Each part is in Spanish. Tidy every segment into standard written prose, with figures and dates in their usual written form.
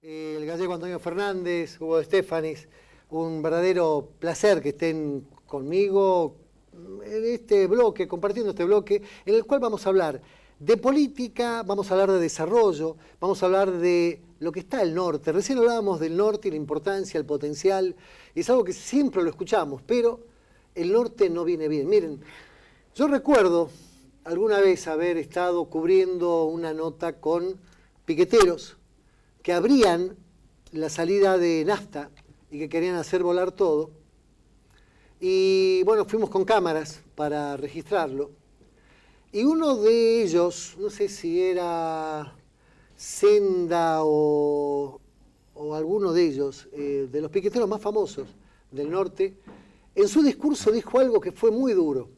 El gallego Antonio Fernández, Hugo Estefanis, un verdadero placer que estén conmigo en este bloque, compartiendo este bloque, en el cual vamos a hablar de política, vamos a hablar de desarrollo, vamos a hablar de lo que está al norte. Recién hablábamos del norte y la importancia, el potencial, y es algo que siempre lo escuchamos, pero el norte no viene bien. Miren, yo recuerdo alguna vez haber estado cubriendo una nota con piqueteros que abrían la salida de nafta y que querían hacer volar todo. Y bueno, fuimos con cámaras para registrarlo. Y uno de ellos, no sé si era Senda o alguno de ellos, de los piqueteros más famosos del norte, en su discurso dijo algo que fue muy duro,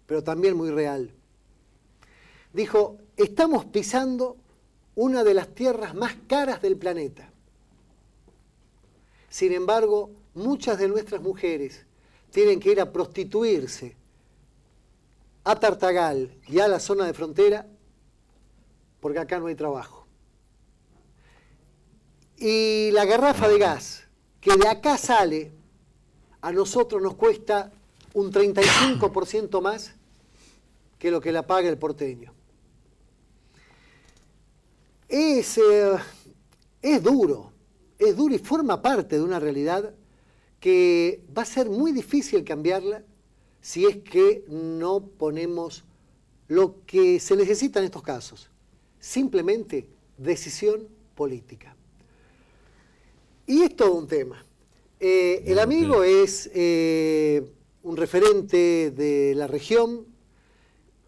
pero también muy real. Dijo, estamos pisando una de las tierras más caras del planeta. Sin embargo, muchas de nuestras mujeres tienen que ir a prostituirse a Tartagal y a la zona de frontera porque acá no hay trabajo. Y la garrafa de gas que de acá sale, a nosotros nos cuesta un 35% más que lo que la paga el porteño. Es duro y forma parte de una realidad que va a ser muy difícil cambiarla si es que no ponemos lo que se necesita en estos casos, simplemente decisión política. Y es todo un tema. El amigo es un referente de la región,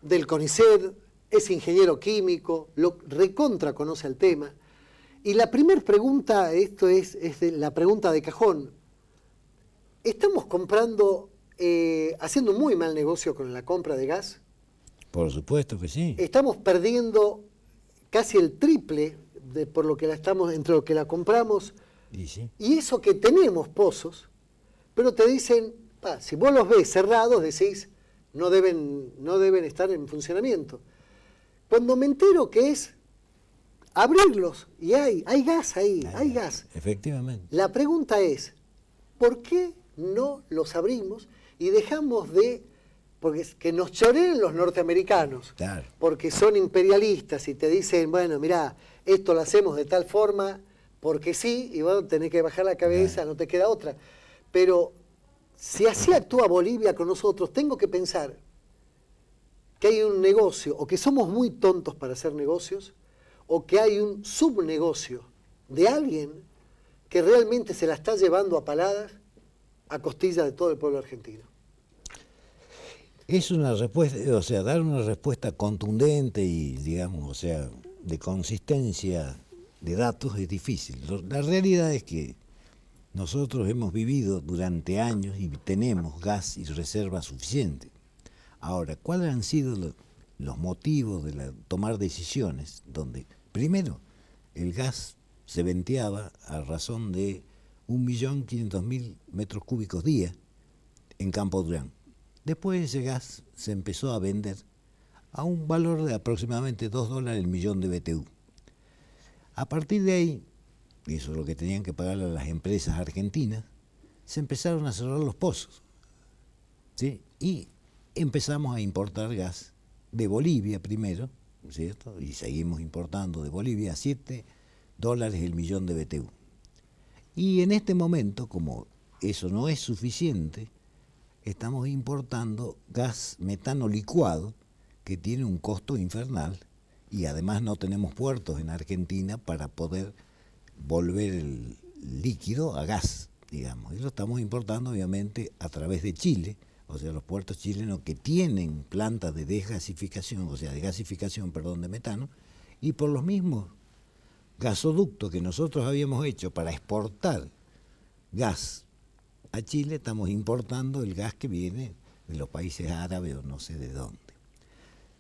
del CONICET, es ingeniero químico, lo recontra conoce el tema. Y la primera pregunta, esto es la pregunta de cajón. ¿Estamos comprando, haciendo muy mal negocio con la compra de gas? Por supuesto que sí. Estamos perdiendo casi el triple por lo que la estamos, entre lo que la compramos. Y sí. Y eso que tenemos pozos, pero te dicen, si vos los ves cerrados, decís, no deben estar en funcionamiento. Cuando me entero que es abrirlos y hay gas ahí, hay gas. Efectivamente. La pregunta es, ¿por qué no los abrimos y dejamos de, porque que nos choreen los norteamericanos, Claro. porque son imperialistas y te dicen, bueno, mirá, esto lo hacemos de tal forma, porque sí, y bueno, tenés que bajar la cabeza, no te queda otra. Pero si así actúa Bolivia con nosotros, tengo que pensar que hay un negocio, o que somos muy tontos para hacer negocios, o que hay un subnegocio de alguien que realmente se la está llevando a paladas a costilla de todo el pueblo argentino. Es una respuesta, o sea, dar una respuesta contundente y, digamos, o sea, de consistencia de datos es difícil. La realidad es que nosotros hemos vivido durante años y tenemos gas y reserva suficiente. Ahora, ¿cuáles han sido los motivos de tomar decisiones? Donde, primero, el gas se venteaba a razón de 1.500.000 metros cúbicos día en Campo Durán. Después ese gas se empezó a vender a un valor de aproximadamente $2 el millón de BTU. A partir de ahí, y eso es lo que tenían que pagarle a las empresas argentinas, se empezaron a cerrar los pozos, ¿sí? Y empezamos a importar gas de Bolivia primero, ¿cierto? Y seguimos importando de Bolivia a $7 el millón de BTU. Y en este momento, como eso no es suficiente, estamos importando gas metano licuado, que tiene un costo infernal, y además no tenemos puertos en Argentina para poder volver el líquido a gas, digamos. Y lo estamos importando obviamente a través de Chile, o sea, los puertos chilenos que tienen plantas de desgasificación, o sea, de gasificación, perdón, de metano, y por los mismos gasoductos que nosotros habíamos hecho para exportar gas a Chile, estamos importando el gas que viene de los países árabes o no sé de dónde.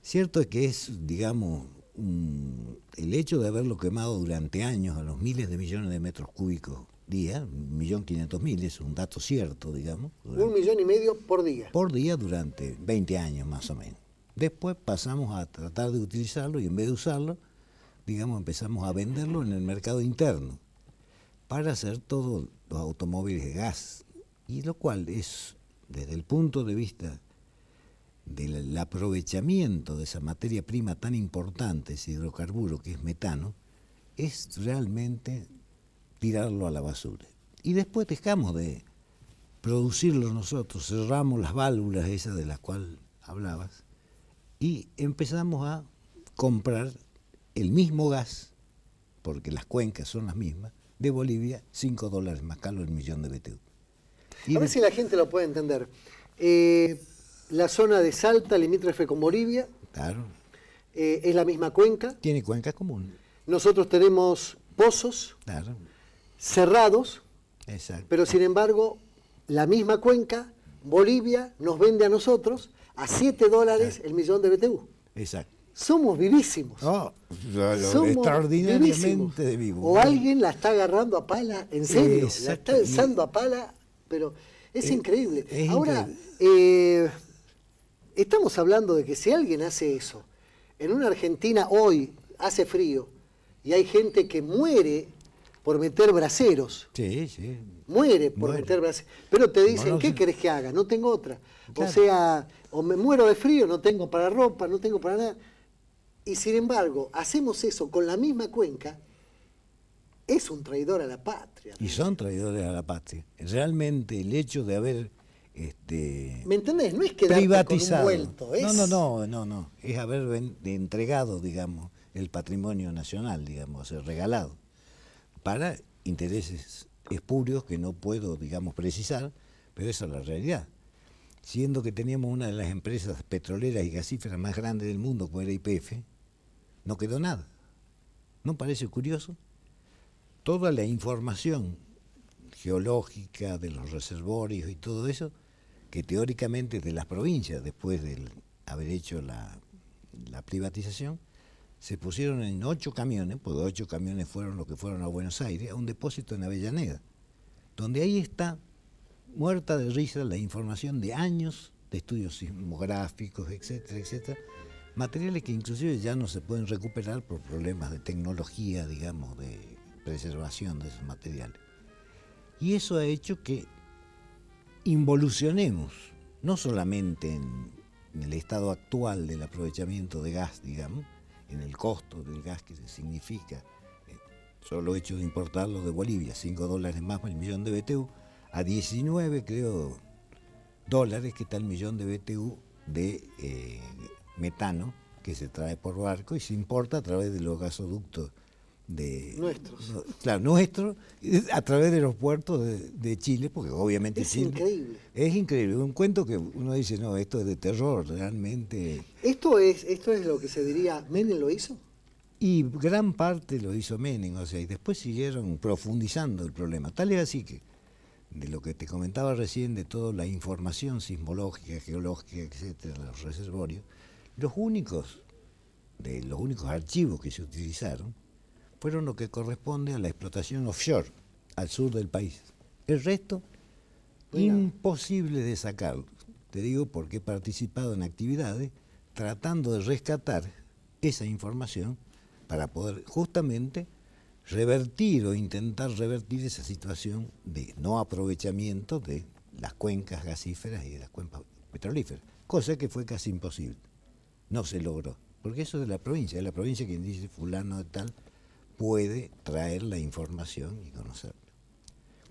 Cierto es que es, digamos, el hecho de haberlo quemado durante años a los miles de millones de metros cúbicos día, 1.500.000, es un dato cierto, digamos. 1,5 millones por día. Por día durante 20 años más o menos. Después pasamos a tratar de utilizarlo y en vez de usarlo, digamos, empezamos a venderlo en el mercado interno. para hacer todos los automóviles de gas, y lo cual es, desde el punto de vista del aprovechamiento de esa materia prima tan importante, ese hidrocarburo que es metano, es realmente tirarlo a la basura. Y después dejamos de producirlo nosotros, cerramos las válvulas esas de las cuales hablabas y empezamos a comprar el mismo gas, porque las cuencas son las mismas, de Bolivia, $5 más caro el millón de BTU. A ver si la gente lo puede entender. La zona de Salta, limítrofe con Bolivia, claro, es la misma cuenca. Tiene cuenca común. Nosotros tenemos pozos, Claro, cerrados, exacto. pero sin embargo, la misma cuenca, Bolivia, nos vende a nosotros a $7 el millón de BTU. Exacto. Somos vivísimos. Oh, Somos extraordinariamente vivísimos. de vivo. O alguien la está agarrando a pala, en serio, la está alzando a pala, pero es increíble. Ahora, estamos hablando de que si alguien hace eso, en una Argentina hoy hace frío y hay gente que muere por meter braseros. Sí, sí. Muere por meter braseros. Pero te dicen, ¿qué querés que haga? No tengo otra. Claro. O sea, o me muero de frío, no tengo para ropa, no tengo para nada. Y sin embargo, hacemos eso con la misma cuenca, es un traidor a la patria. Y son traidores a la patria. Realmente el hecho de haber ¿me entendés? No es quedarte privatizado. con un vuelto. Es... No. Es haber entregado, digamos, el patrimonio nacional, digamos, regalado, para intereses espurios que no puedo, digamos, precisar, pero esa es la realidad. Siendo que teníamos una de las empresas petroleras y gasíferas más grandes del mundo, como era YPF, no quedó nada. ¿No parece curioso? Toda la información geológica de los reservorios y todo eso, que teóricamente es de las provincias, después de haber hecho la privatización, se pusieron en 8 camiones, porque 8 camiones fueron los que fueron a Buenos Aires, a un depósito en Avellaneda, donde ahí está muerta de risa la información de años de estudios sismográficos, etcétera, etcétera, materiales que inclusive ya no se pueden recuperar por problemas de tecnología, digamos, de preservación de esos materiales. Y eso ha hecho que involucionemos, no solamente en el estado actual del aprovechamiento de gas, digamos, en el costo del gas que significa solo hecho de importarlo de Bolivia, $5 más por el millón de BTU, a 19, creo, dólares que está el millón de BTU de metano que se trae por barco y se importa a través de los gasoductos nuestros. Claro, nuestros, a través de los puertos de Chile, porque obviamente es Chile... increíble. Es increíble, un cuento que uno dice, no, esto es de terror, realmente... ¿Esto es lo que se diría, Menem lo hizo? Y gran parte lo hizo Menem, o sea, y después siguieron profundizando el problema. Tal es así que, de lo que te comentaba recién, de toda la información sismológica, geológica, etcétera, los reservorios, los únicos archivos que se utilizaron fueron lo que corresponde a la explotación offshore, al sur del país. El resto, imposible de sacarlo. Te digo porque he participado en actividades tratando de rescatar esa información para poder justamente revertir o intentar revertir esa situación de no aprovechamiento de las cuencas gasíferas y de las cuencas petrolíferas, cosa que fue casi imposible. No se logró, porque eso es de la provincia quien dice fulano de tal puede traer la información y conocerla.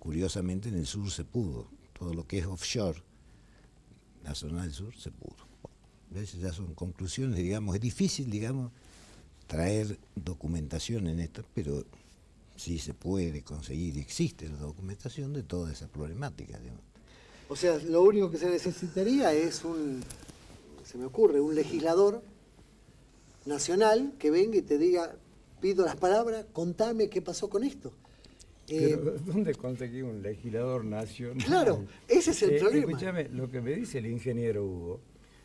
Curiosamente en el sur se pudo, todo lo que es offshore, la zona del sur se pudo. Bueno, esas ya son conclusiones, digamos, es difícil, digamos, traer documentación en esto, pero sí se puede conseguir, existe la documentación de toda esa problemática, digamos. O sea, lo único que se necesitaría es se me ocurre, un legislador nacional que venga y te diga, pido las palabras, contame qué pasó con esto. Pero ¿dónde conseguí un legislador nacional? Claro, ese es el problema. Escúchame, lo que me dice el ingeniero Hugo,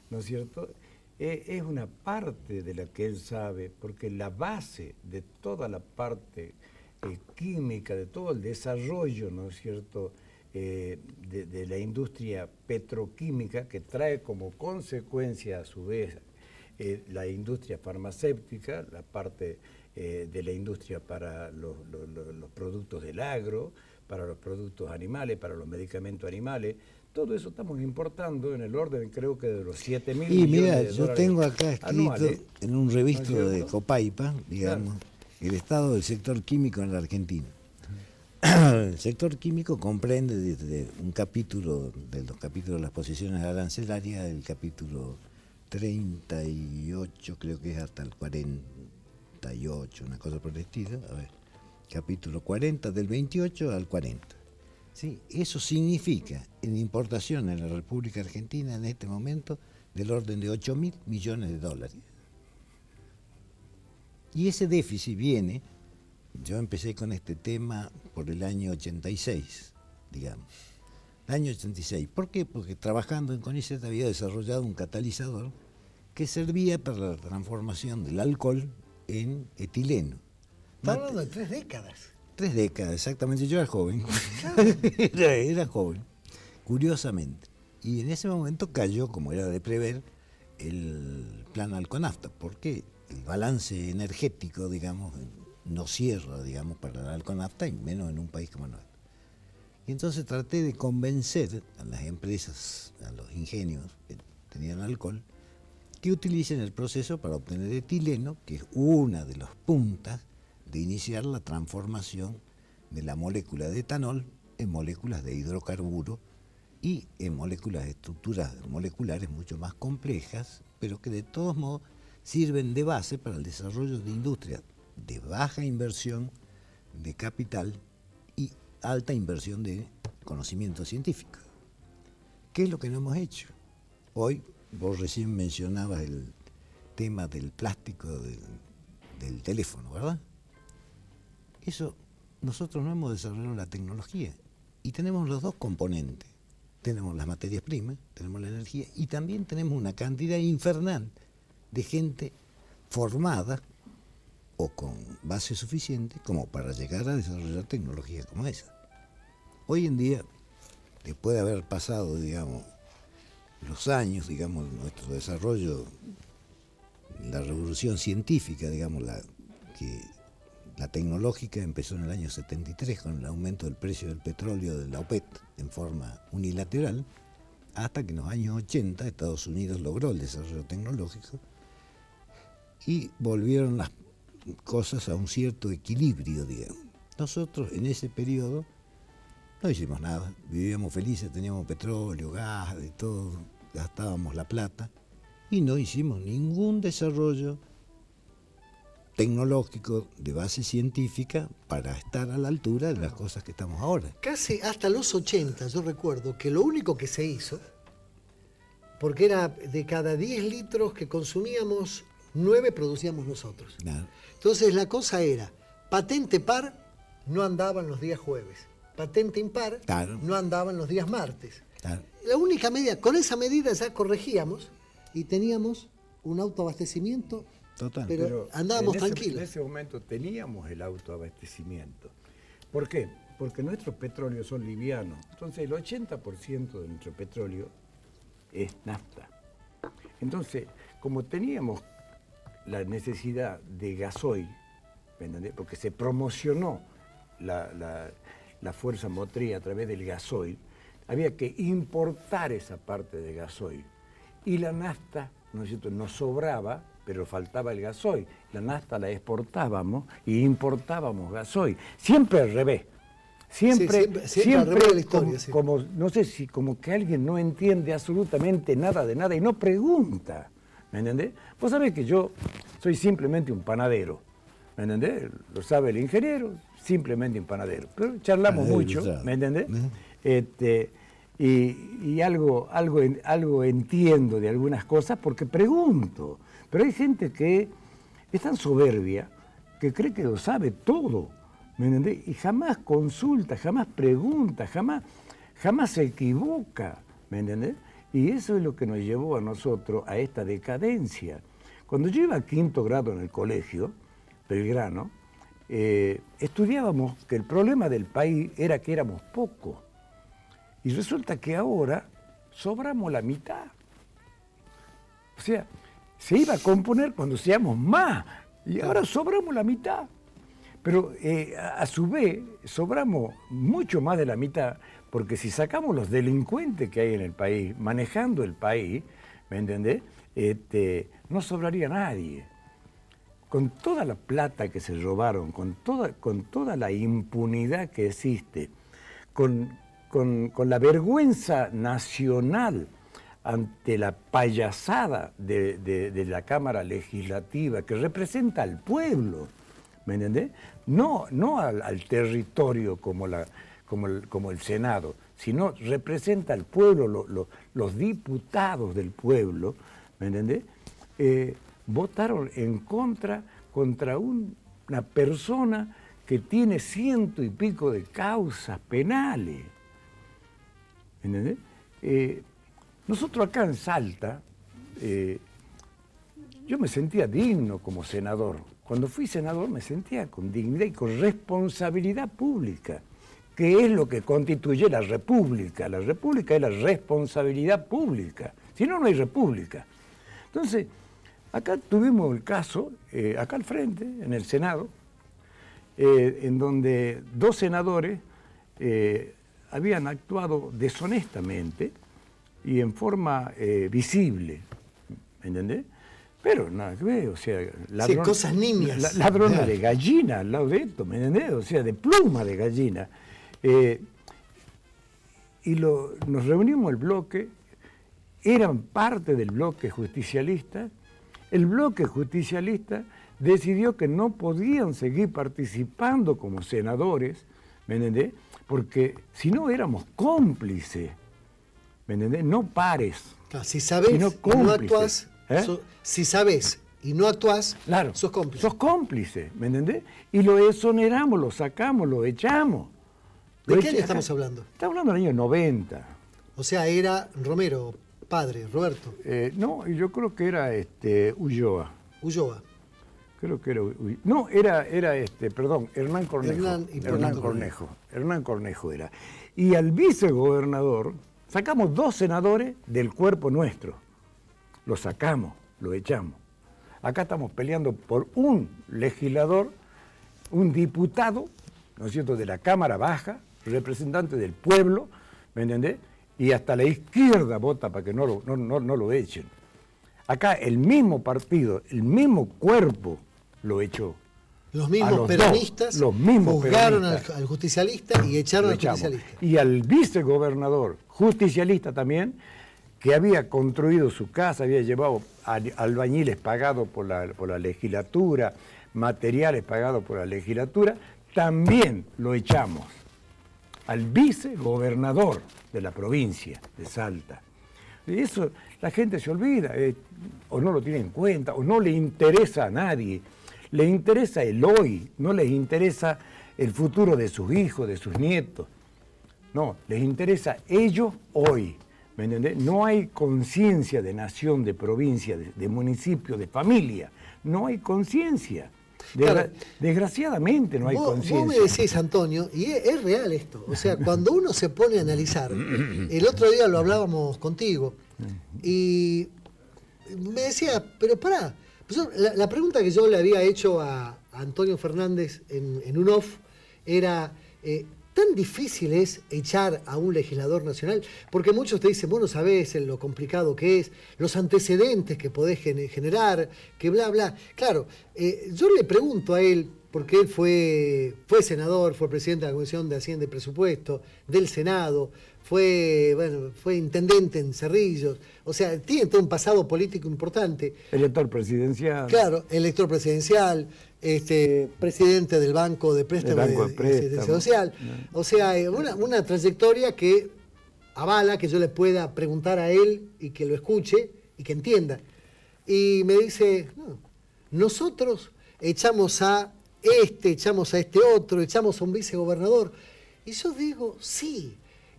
¿no es cierto?, es una parte de la que él sabe, porque la base de toda la parte química, de todo el desarrollo, ¿no es cierto?, de la industria petroquímica, que trae como consecuencia a su vez la industria farmacéutica, la parte de la industria para los productos del agro, para los productos animales, para los medicamentos animales. Todo eso estamos importando en el orden, creo que de los 7.000 millones mira, de yo dólares tengo acá escrito anuales, en un registro ¿no es de cierto? Copaipa, digamos, Claro. el estado del sector químico en la Argentina. El sector químico comprende desde un capítulo, de los capítulos de las posiciones arancelarias, el capítulo 38, creo que es hasta el 48, una cosa por el estilo, a ver, capítulo 40, del 28 al 40. ¿Sí? Eso significa en importación en la República Argentina en este momento del orden de 8.000 millones de dólares. Y ese déficit viene, yo empecé con este tema por el año 86, digamos. El año 86. ¿Por qué? Porque trabajando en CONICET había desarrollado un catalizador que servía para la transformación del alcohol en etileno. Está hablando de 3 décadas. 3 décadas, exactamente. Yo era joven. Era joven, curiosamente. Y en ese momento cayó, como era de prever, el plan Alconafta. ¿Por qué? El balance energético, digamos, no cierra, digamos, para la Alconafta, y menos en un país como nuestro. Y entonces traté de convencer a las empresas, a los ingenios que tenían alcohol, que utilicen el proceso para obtener etileno, que es una de las puntas de iniciar la transformación de la molécula de etanol en moléculas de hidrocarburo y en moléculas de estructuras moleculares mucho más complejas, pero que de todos modos sirven de base para el desarrollo de industrias de baja inversión de capital y alta inversión de conocimiento científico. ¿Qué es lo que no hemos hecho? Hoy, vos recién mencionabas el tema del plástico del teléfono, ¿verdad? Eso, nosotros no hemos desarrollado la tecnología y tenemos los dos componentes. Tenemos las materias primas, tenemos la energía y también tenemos una cantidad infernal de gente formada o con base suficiente como para llegar a desarrollar tecnología como esa. Hoy en día, después de haber pasado, digamos, los años, digamos, nuestro desarrollo, la revolución científica, digamos, la tecnológica empezó en el año 73 con el aumento del precio del petróleo de la OPEP en forma unilateral, hasta que en los años 80 Estados Unidos logró el desarrollo tecnológico y volvieron las cosas a un cierto equilibrio, digamos. Nosotros en ese periodo no hicimos nada, vivíamos felices, teníamos petróleo, gas, de todo, gastábamos la plata y no hicimos ningún desarrollo tecnológico de base científica para estar a la altura de las cosas que estamos ahora. Casi hasta los 80 yo recuerdo que lo único que se hizo, porque era de cada 10 litros que consumíamos, 9 producíamos nosotros. Nada. Entonces la cosa era, patente par no andaba en los días jueves, patente impar Claro. no andaba en los días martes. Claro. La única medida, con esa medida ya corregíamos y teníamos un autoabastecimiento, Total. pero andábamos en tranquilos. En ese momento teníamos el autoabastecimiento. ¿Por qué? Porque nuestros petróleos son livianos. Entonces el 80% de nuestro petróleo es nafta. Entonces, como teníamos la necesidad de gasoil, ¿me entendés? Porque se promocionó la fuerza motriz a través del gasoil, había que importar esa parte de gasoil. Y la nafta, ¿no es cierto?, nos sobraba, pero faltaba el gasoil. La nafta la exportábamos y importábamos gasoil. Siempre al revés. Siempre al revés de la historia, como, sí. como, no sé si como que alguien no entiende absolutamente nada de nada y no pregunta. ¿Me entendés? Vos sabés que yo soy simplemente un panadero. ¿Me entendés? Lo sabe el ingeniero, simplemente un panadero. Pero charlamos mucho, ¿me entendés? Y algo entiendo de algunas cosas porque pregunto. Pero hay gente que es tan soberbia que cree que lo sabe todo, ¿me entendés? Y jamás consulta, jamás pregunta, jamás se equivoca, ¿me entendés? Y eso es lo que nos llevó a nosotros a esta decadencia. Cuando yo iba a 5º grado en el colegio, Belgrano, estudiábamos que el problema del país era que éramos pocos. Y resulta que ahora sobramos la mitad. O sea, se iba a componer cuando seamos más. Y ahora sobramos la mitad. Pero a su vez sobramos mucho más de la mitad, porque si sacamos los delincuentes que hay en el país, manejando el país, ¿me entendés? No sobraría nadie. Con toda la plata que se robaron, con toda la impunidad que existe, con la vergüenza nacional ante la payasada de la Cámara Legislativa, que representa al pueblo, ¿me entendés? No al territorio como el Senado, sino representa al pueblo, los diputados del pueblo, ¿me entendés? Votaron en contra una persona que tiene 100 y pico de causas penales. ¿Entendés? Nosotros acá en Salta, yo me sentía digno como senador. Cuando fui senador me sentía con dignidad y con responsabilidad pública, que es lo que constituye la República. La República es la responsabilidad pública, si no, no hay República. Entonces, acá tuvimos el caso, acá al frente, en el Senado, en donde 2 senadores habían actuado deshonestamente y en forma visible, ¿entendés? Pero nada que ver, o sea, sí, cosas nimias. Ladrona de gallina al lado de esto, ¿me entendés? O sea, de pluma de gallina. Y nos reunimos el bloque, eran parte del bloque justicialista. El bloque justicialista decidió que no podían seguir participando como senadores, ¿me entendés? Porque si no éramos cómplices, ¿me entendés? No pares. Claro, si sabes y no actúas, si sabes y no actúas, claro, sos cómplice. Sos cómplice, ¿me entendés? Y lo exoneramos, lo sacamos, lo echamos. ¿De qué año estamos hablando? Estamos hablando del año 90. O sea, era Romero, padre, Roberto. No, yo creo que era Ulloa. Creo que era no, era perdón, Hernán Cornejo. Hernán Cornejo era. Y al vicegobernador sacamos 2 senadores del cuerpo nuestro. Lo sacamos, lo echamos. Acá estamos peleando por un legislador, un diputado, ¿no es cierto?, de la Cámara Baja, representante del pueblo, ¿me entendés? Y hasta la izquierda vota para que no lo echen. Acá el mismo partido, el mismo cuerpo lo echó. Los mismos peronistas juzgaron al justicialista y echaron al justicialista. Y al vicegobernador, justicialista también, que había construido su casa, había llevado albañiles pagados por la legislatura, materiales pagados por la legislatura, también lo echamos. Al vicegobernador de la provincia de Salta. Y eso la gente se olvida, o no lo tiene en cuenta, o no le interesa a nadie. Le interesa el hoy, no les interesa el futuro de sus hijos, de sus nietos. No, les interesa ellos hoy. ¿Me entendés? No hay conciencia de nación, de provincia, de municipio, de familia. No hay conciencia. Claro. Desgraciadamente no hay conciencia. Vos me decís, Antonio, y es real esto. O sea, cuando uno se pone a analizar, el otro día lo hablábamos contigo, y me decía, pero pará, la pregunta que yo le había hecho a Antonio Fernández en un off era, ¿tan difícil es echar a un legislador nacional? Porque muchos te dicen, vos no sabés lo complicado que es, los antecedentes que podés generar, que bla, bla. Claro, yo le pregunto a él, porque él fue senador, fue presidente de la Comisión de Hacienda y Presupuesto, del Senado, fue intendente en Cerrillos, o sea, tiene todo un pasado político importante. Elector presidencial. Claro, elector presidencial, presidente del Banco de Préstamo de Asistencia Social. O sea, una trayectoria que avala que yo le pueda preguntar a él y que lo escuche y que entienda. Y me dice, no, nosotros echamos a este otro, echamos a un vicegobernador. Y yo digo, sí,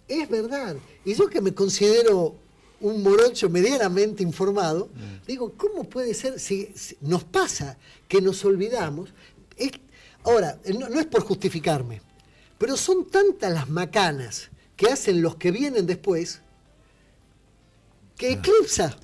es verdad. Y yo que me considero un morocho medianamente informado, digo, ¿cómo puede ser si nos pasa que nos olvidamos? Ahora, no es por justificarme, pero son tantas las macanas que hacen los que vienen después que eclipsa.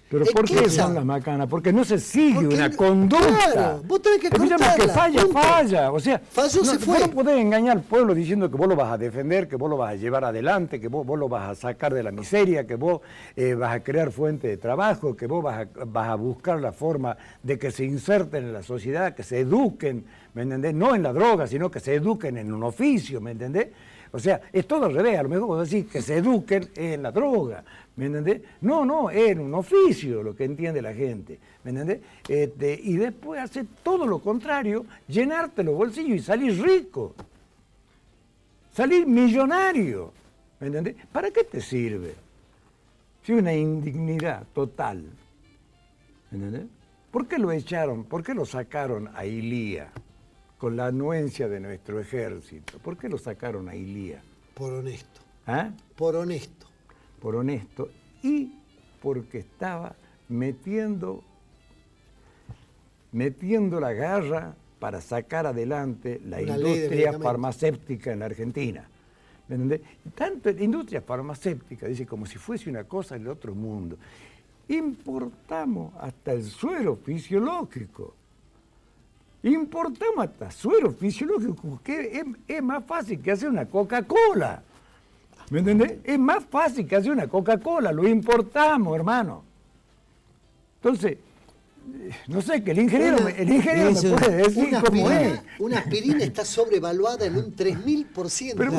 Pero ¿por qué esa? son las macanas? Porque no se sigue Porque una conducta. claro, vos tenés que Escuchame, cortarla, que falla, punto. falla. O sea, Falló, se fue. vos no podés engañar al pueblo diciendo que vos lo vas a defender, que vos lo vas a llevar adelante, que vos lo vas a sacar de la miseria, que vos vas a crear fuente de trabajo, que vos vas a buscar la forma de que se inserten en la sociedad, que se eduquen, ¿me entendés? No en la droga, sino que se eduquen en un oficio, ¿me entendés? O sea, es todo al revés. A lo mejor vos decís que se eduquen en la droga, ¿me entendés? No, es en un oficio lo que entiende la gente, ¿me entendés? Y después hacer todo lo contrario, llenarte los bolsillos y salir rico, salir millonario, ¿me entendés? ¿Para qué te sirve? Si una indignidad total, ¿me entendés? ¿Por qué lo echaron? ¿Por qué lo sacaron a Ilía? Con la anuencia de nuestro ejército. ¿Por qué lo sacaron a Ilía? Por honesto. ¿Ah? Por honesto. Por honesto y porque estaba metiendo la garra para sacar adelante la Una ley de industria medicamentos. farmacéutica en la Argentina. ¿Me entendés? Tanto la industria farmacéutica, dice, como si fuese una cosa del otro mundo. Importamos hasta el suero fisiológico. Importamos hasta suero fisiológico, que es más fácil que hacer una Coca-Cola. ¿Me entendés? Es más fácil que hacer una Coca-Cola, lo importamos, hermano. Entonces, no sé, que el ingeniero me puede decir cómo es. Una aspirina está sobrevaluada en un 3000%. Pero,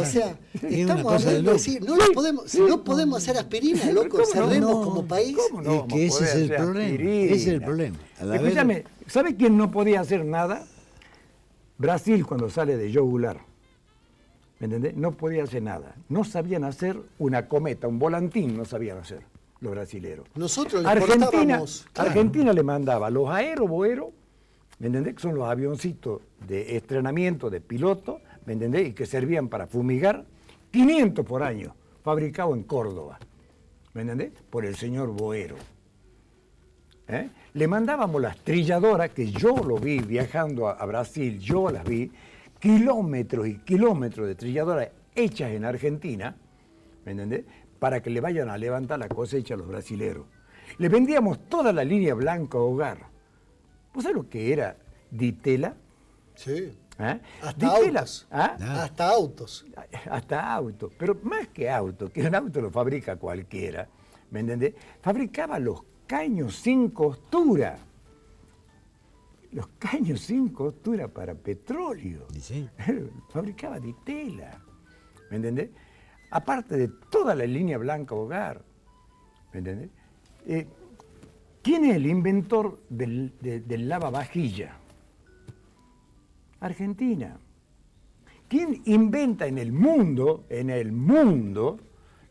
o sea, es estamos una cosa de hablando de loco. decir, si no podemos hacer aspirina, loco, ¿Cómo no? cerremos como país. ¿Cómo no Es vamos que a ese poder es el hacer problema, aspirina? ese es el problema. A la Escúchame, vez- ¿sabe quién no podía hacer nada? Brasil, cuando sale de Joe Goulart. ¿Me entendés? No podía hacer nada. No sabían hacer una cometa, un volantín, no sabían hacer los brasileros. Nosotros le Argentina, exportábamos, claro. Argentina le mandaba los aeroboeros, ¿me entendés? Que son los avioncitos de entrenamiento de piloto, ¿me entendés? Y que servían para fumigar, 500 por año, fabricado en Córdoba, ¿me entendés? Por el señor Boero. ¿Eh? Le mandábamos las trilladoras, que yo lo vi viajando a Brasil, yo las vi, kilómetros y kilómetros de trilladoras hechas en Argentina, ¿me entendés? Para que le vayan a levantar la cosecha a los brasileros. Le vendíamos toda la línea blanca hogar. ¿Vos sabés lo que era Ditela? Sí. ¿Eh? Hasta Ditela, autos. ¿ah? Hasta autos. Hasta autos, pero más que autos, que un auto lo fabrica cualquiera, ¿me entendés? Fabricaba los caños sin costura. Los caños sin costura para petróleo. ¿Y sí? Fabricaba Ditela, ¿me entendés? Aparte de toda la línea blanca hogar, ¿me entendés? ¿Quién es el inventor del lavavajilla? Argentina. ¿Quién inventa en el mundo,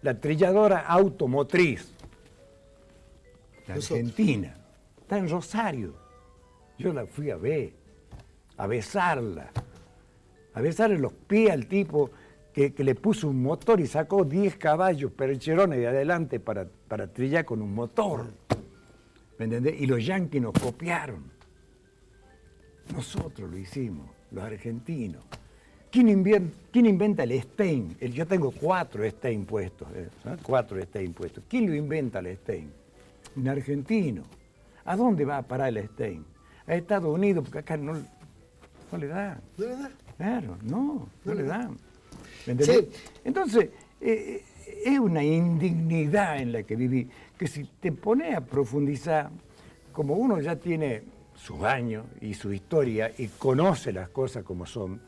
la trilladora automotriz? La Nosotros. Argentina. Está en Rosario. Yo la fui a ver, a besarle los pies al tipo que le puso un motor y sacó 10 caballos percherones de adelante para trillar con un motor. ¿Me entendés? Y los yanquis nos copiaron. Nosotros lo hicimos, los argentinos. ¿Quién inventa el Stein? Yo tengo 4 Stein puestos. 4 Stein puestos. ¿Quién lo inventa el Stein? Un argentino. ¿A dónde va a parar el Stein? A Estados Unidos, porque acá no le dan. ¿De verdad? Claro, no le dan. ¿Me entendés? Sí. Entonces, es una indignidad en la que viví, que si te pones a profundizar, como uno ya tiene sus años y su historia y conoce las cosas como son,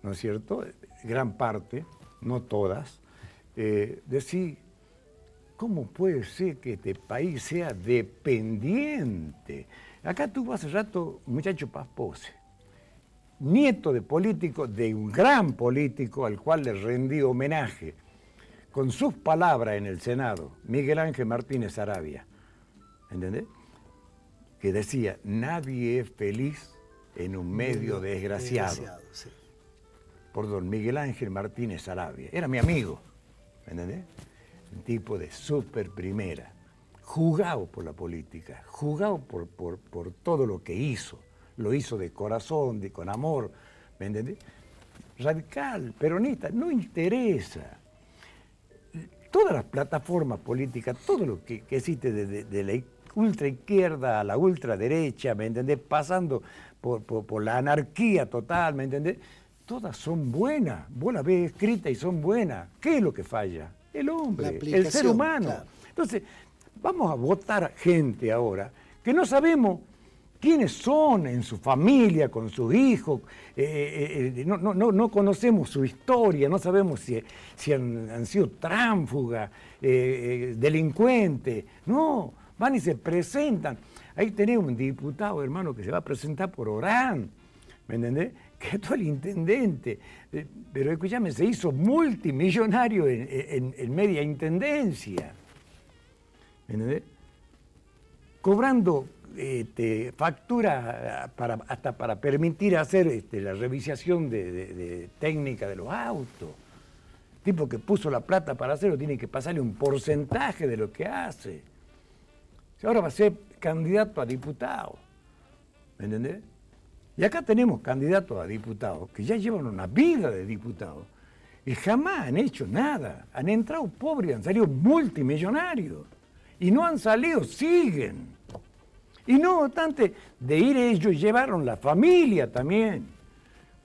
¿no es cierto? Gran parte, no todas, decir, ¿cómo puede ser que este país sea dependiente? Acá tuvo hace rato un muchacho Paz Pose, nieto de político, de un gran político al cual le rendí homenaje, con sus palabras en el Senado, Miguel Ángel Martínez Saravia, ¿entendés? Que decía, nadie es feliz en un medio desgraciado. Sí. Por don Miguel Ángel Martínez Saravia. Era mi amigo, ¿me entendés? Un tipo de súper primera, jugado por la política, jugado por todo lo que hizo. Lo hizo de corazón, con amor, ¿me entendés? Radical, peronista, no interesa. todas las plataformas políticas, todo lo que existe de la ultraizquierda a la ultraderecha, ¿me entendés? Pasando por la anarquía total, ¿me entendés? Todas son buenas, vos las ves escritas y son buenas. ¿Qué es lo que falla? El hombre, el ser humano. Claro. Entonces, vamos a votar gente ahora que no sabemos quiénes son en su familia, con sus hijos, no conocemos su historia, no sabemos si han sido tránsfugas, delincuentes. No, van y se presentan. Ahí tenemos un diputado, hermano, que se va a presentar por Orán, ¿me entendés? Que es todo el intendente. Pero escúchame, se hizo multimillonario en media intendencia, ¿me entendés? Cobrando factura hasta para permitir hacer la revisación de técnica de los autos. Tipo que puso la plata para hacerlo tiene que pasarle un porcentaje de lo que hace. Ahora va a ser candidato a diputado, ¿me entendés? Y acá tenemos candidatos a diputados que ya llevan una vida de diputados y jamás han hecho nada. Han entrado pobres, han salido multimillonarios y no han salido, siguen. Y no obstante, de ir ellos llevaron la familia también,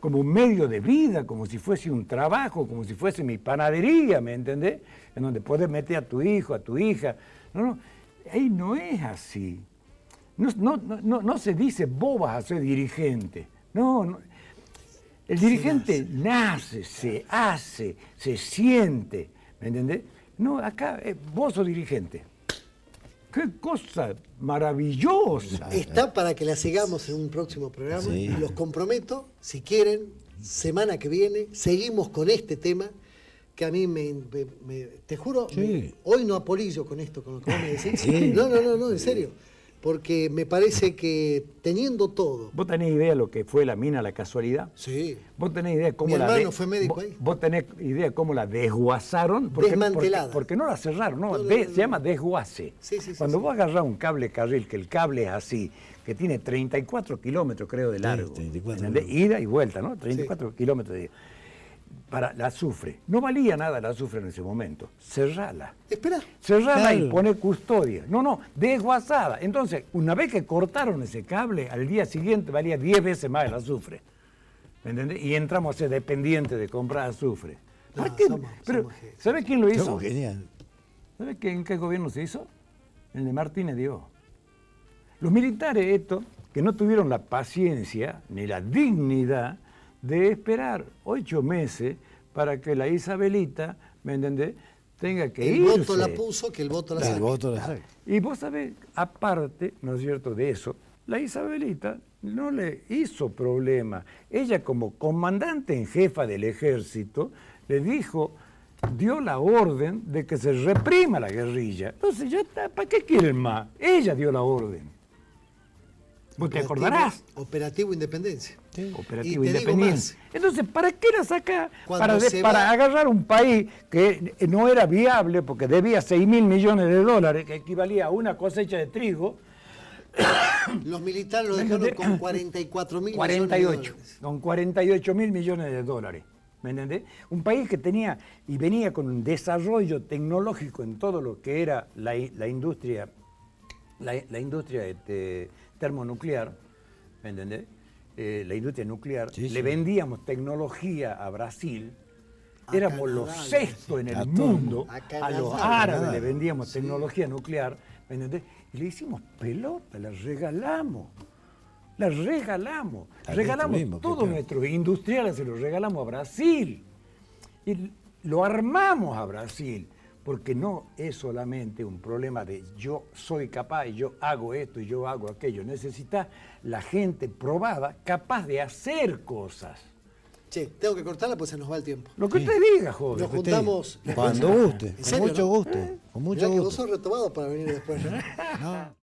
como un medio de vida, como si fuese un trabajo, como si fuese mi panadería, ¿me entendés? En donde podés meter a tu hijo, a tu hija. No, ahí no es así. No se dice vos vas a ser dirigente. No. El dirigente nace, se hace, se siente, ¿me entendés? No, acá vos sos dirigente. ¡Qué cosa maravillosa! Está para que la sigamos en un próximo programa. Sí. Y los comprometo, si quieren, semana que viene, seguimos con este tema, que a mí te juro, sí. Hoy no apolillo con esto, con lo que vos me decís. Sí. No, en serio. Porque me parece que teniendo todo... ¿Vos tenés idea de lo que fue la mina, la casualidad? Sí. ¿Vos tenés idea cómo Mi hermano fue médico ahí. ¿Vos tenés idea cómo la desguazaron? Desmantelada. Porque no la cerraron, no, se llama desguace. Sí, Cuando vos agarrás un cable carril, que el cable es así, que tiene 34 kilómetros, creo, de largo. Sí, 34. Ida y vuelta, ¿no? 34 kilómetros de ida. Para el azufre. No valía nada el azufre en ese momento. Cerrala. Espera. Cerrala y pone custodia. No, desguazada. Entonces, una vez que cortaron ese cable, al día siguiente valía 10 veces más el azufre. ¿Me entendés? Y entramos a ser dependientes de comprar azufre. ¿Para qué? Pero, ¿sabes quién lo hizo? Genial. ¿Sabes en qué gobierno se hizo? El de Martínez Dios. Los militares estos, que no tuvieron la paciencia ni la dignidad de esperar 8 meses para que la Isabelita, ¿me entendés?, tenga que irse. El voto la puso, que el voto la saque. Y vos sabés, aparte, ¿no es cierto?, de eso, la Isabelita no le hizo problema. Ella, como comandante en jefa del ejército, le dio la orden de que se reprima la guerrilla. Entonces ya está, ¿para qué quieren más? Ella dio la orden. ¿Vos te acordarás? Operativo Independencia. Sí. Operativo Independencia. Entonces, ¿para qué la saca? Para agarrar un país que no era viable, porque debía 6.000 millones de dólares, que equivalía a una cosecha de trigo. Los militares lo dejaron con 44.000 millones de dólares. Con 48.000 millones de dólares. ¿Me entendés? Un país que tenía y venía con un desarrollo tecnológico en todo lo que era la industria termonuclear, ¿me entendés? La industria nuclear, le vendíamos tecnología a Brasil, éramos los sextos en el mundo, a los árabes le vendíamos tecnología nuclear, ¿me entendés? Y le hicimos pelota, la regalamos todos nuestros industriales, se los regalamos a Brasil, y lo armamos a Brasil. Porque no es solamente un problema de yo soy capaz y yo hago esto y yo hago aquello. Necesita la gente probada, capaz de hacer cosas. Che, tengo que cortarla porque se nos va el tiempo. Lo que usted diga, joven. Nos juntamos... Cuando guste, con mucho gusto. Con mucho gusto. Vos sos retomado para venir después. No.